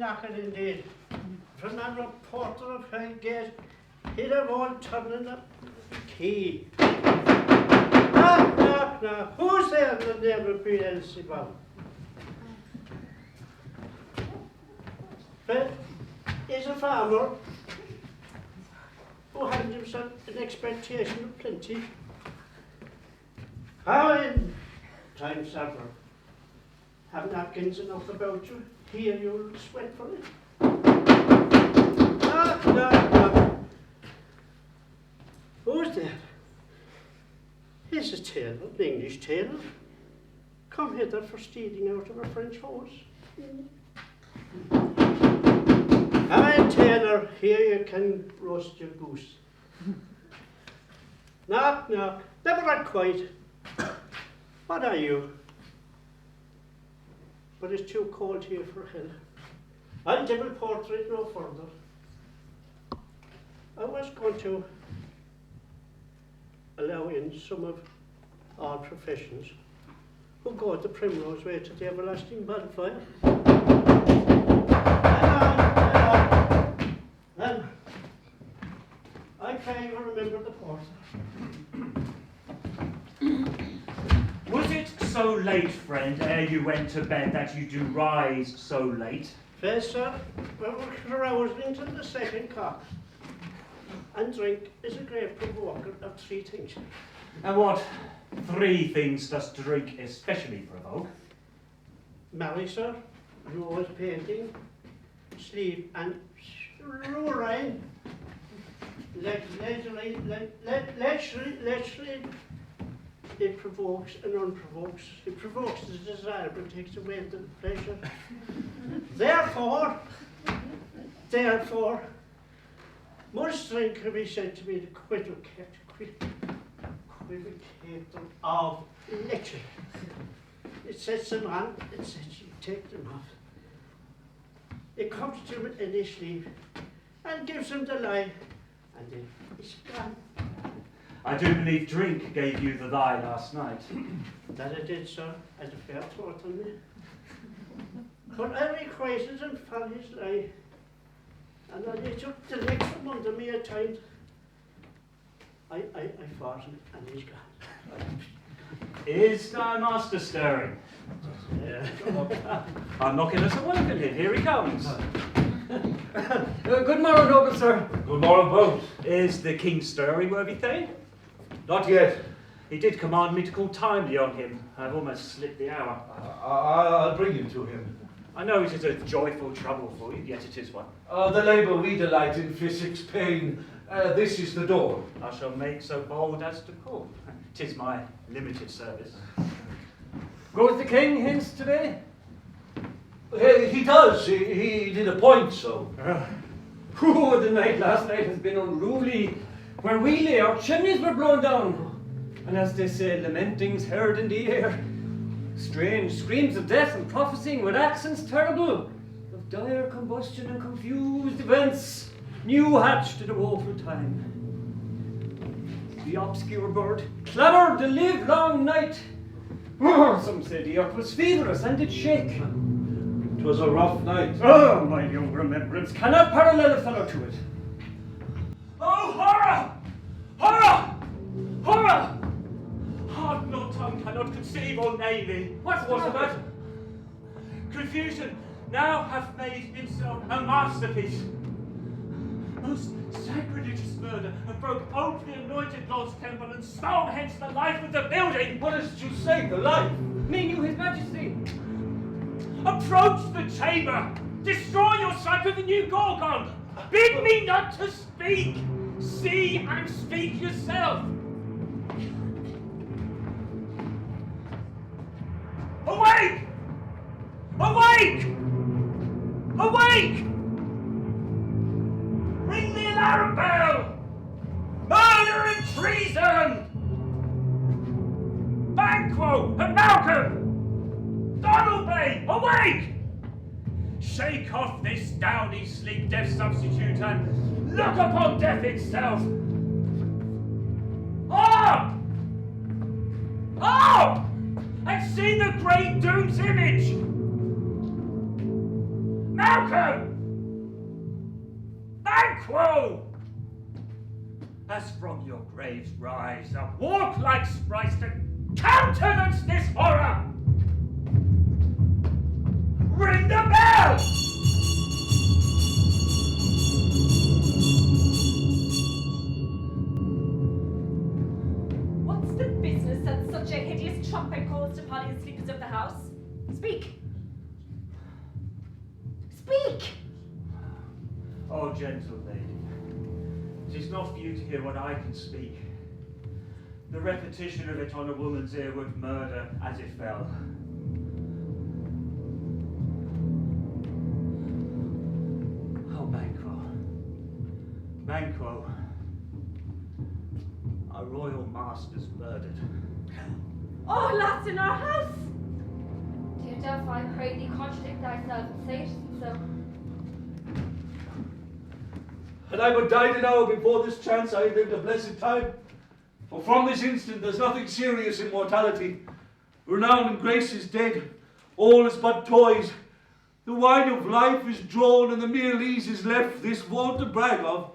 knocking indeed. Fernando Porter of Highgate, he'd have all turning up the key. Knock, knock, knock. Who's there in the name of Queen Elizabeth? But he's a farmer who had himself an expectation of plenty. How in time supper, have napkins enough about you? Here you'll sweat for it. Knock, knock, knock. Who's there? He's a tailor, an English tailor. Come hither for stealing out of a French horse. I'm tailor, here you can roast your goose. Knock, knock, never that quiet. What are you? But it's too cold here for hell. I'll devil portrait no further. I was going to allow in some of our professions who go the primrose way to the everlasting bonfire. Then I pray you remember the porter. Was it so late, friend, ere you went to bed, that you do rise so late? Fair sir, we were carousing till the second cock. And drink is a great provoker of three things. And what 3 things does drink especially provoke? Marry, sir, nose painting, sleep, and roaring. Literally, it provokes and unprovokes. It provokes the desire, but takes away the pleasure. Therefore, much drink can be said to be the equivocator of nature. It sets them on, it sets you take them off. It comes to him in his sleep and gives him the lie, and then it's gone. I do believe drink gave you the lie last night. That I did, sir, as a fair thought on me. But I requited him for his lie, and then he took the leg from under me at times. I fought him, and he's gone. Is thy master stirring? Yeah. I'm knocking us a welcome here. Here he comes. Good morrow, noble sir. Good morning, both. Is the king stirring, worthy Thane? Not yet. He did command me to call timely on him. I've almost slipped the hour. I'll bring you to him. I know it is a joyful trouble for you, yet it is one. The labour we delight in physics pain. This is the door. I shall make so bold as to call. 'Tis my limited service. Goes the king hence today? He does. He did appoint so. Oh, the night last night has been unruly. Where we lay, our chimneys were blown down. And as they say, lamentings heard in the air. Strange screams of death and prophesying with accents terrible. Of dire combustion and confused events. New hatched in a woeful time. The obscure bird clamoured the livelong night. Oh, some say the earth was feverous and did shake. 'Twas a rough night. Oh, my young remembrance cannot parallel a fellow to it. Oh, horror! Horror! Horror! Heart nor tongue cannot conceive or name thee. What's the matter? Confusion now hath made himself a masterpiece. Most sacrilegious murder and broke open the anointed Lord's temple and stole hence the life of the building. What is to say, the life? Mean you, his majesty? Approach the chamber. Destroy your sight with the new Gorgon. Bid me not to speak. See and speak yourself. Awake! Awake! Awake! Ring the alarm bell! Murder and treason! Banquo and Malcolm! Donalbain, awake! Shake off this downy sleep, death substitute, and look upon death itself! Up! Up! And see the great doom's image! Malcolm! Duncan! Banquo! As from your graves rise up, walk like sprites to countenance this horror! Ring the bell! What's the business that such a hideous trumpet calls to parley the sleepers of the house? Speak! Speak! Oh, gentle lady, 'tis not for you to hear what I can speak. The repetition of it on a woman's ear would murder as it fell. Oh, Banquo, our royal master's murdered. Oh, lads in our house! Dear Delphi, I pray thee contradict thyself and say it isn't so. And I would die now before this chance I had lived a blessed time. For from this instant there's nothing serious in mortality. Renown and grace is dead. All is but toys. The wine of life is drawn, and the mere lees is left, this vault to brag of.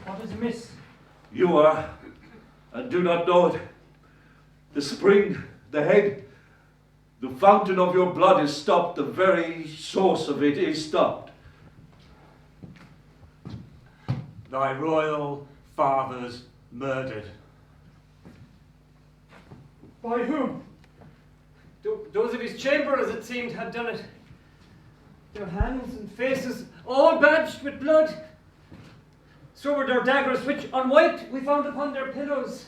What is amiss? You are, and do not know it. The spring, the head, the fountain of your blood is stopped. The very source of it is stopped. Thy royal father's murdered. By whom? Those of his chamber, as it seemed, had done it. Their hands and faces all badged with blood. So were their daggers, which, unwiped, we found upon their pillows.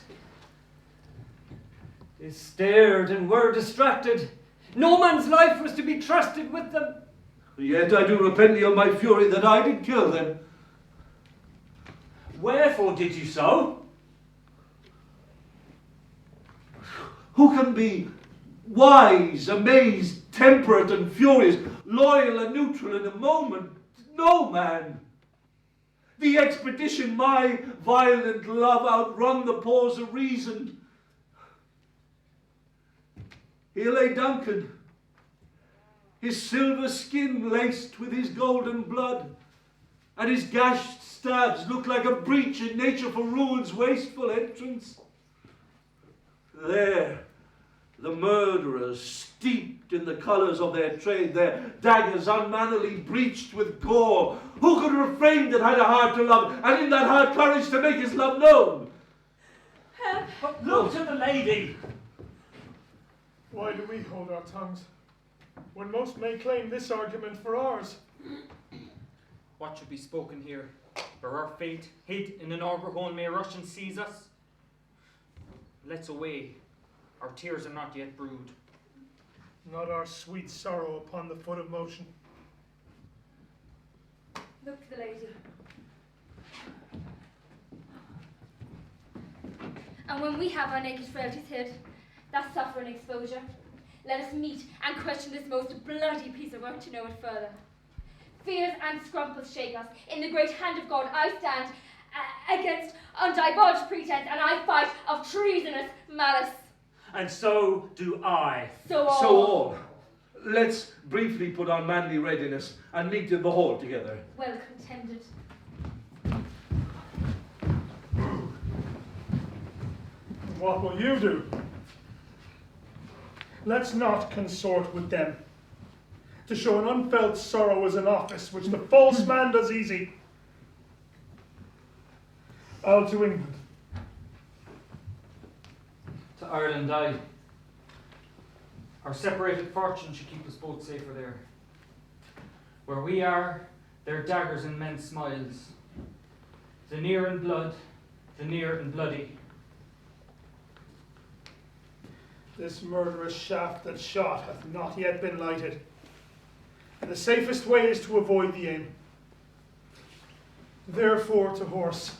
They stared and were distracted. No man's life was to be trusted with them. Yet I do repent thee of my fury that I did kill them. Wherefore did you so? Who can be wise, amazed, temperate and furious, loyal and neutral in a moment? No man. The expedition, my violent love, outrun the pause of reason. Here lay Duncan, his silver skin laced with his golden blood, and his gashed stabs looked like a breach in nature for ruin's wasteful entrance. There, the murderers, steeped in the colours of their trade, their daggers unmannerly breached with gore. Who could refrain that had a heart to love, and in that heart courage to make his love known? Help! Look to the lady! Why do we hold our tongues, when most may claim this argument for ours? What should be spoken here? Where our fate, hid in an arbor hole, may rush and seize us? Let's away. Our tears are not yet brewed. Not our sweet sorrow upon the foot of motion. Look to the lady. And when we have our naked frailties hid, that suffering exposure, let us meet and question this most bloody piece of work to know it further. Fears and scruples shake us. In the great hand of God I stand against undivulged pretense, and I fight of treasonous malice. And so do I. So all. So all. Let's briefly put on manly readiness and meet in the hall together. Well contended. What will you do? Let's not consort with them. To show an unfelt sorrow is an office which the false man does easy. I'll to England. To Ireland I. Our separated fortune should keep us both safer there. Where we are, their daggers and men's smiles. The near in blood, the near and bloody. This murderous shaft that shot hath not yet been lighted, and the safest way is to avoid the aim. Therefore to horse,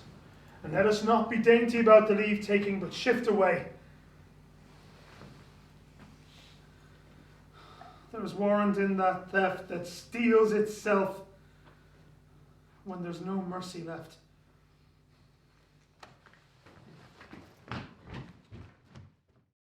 and let us not be dainty about the leave-taking, but shift away. There's warrant in that theft that steals itself when there's no mercy left.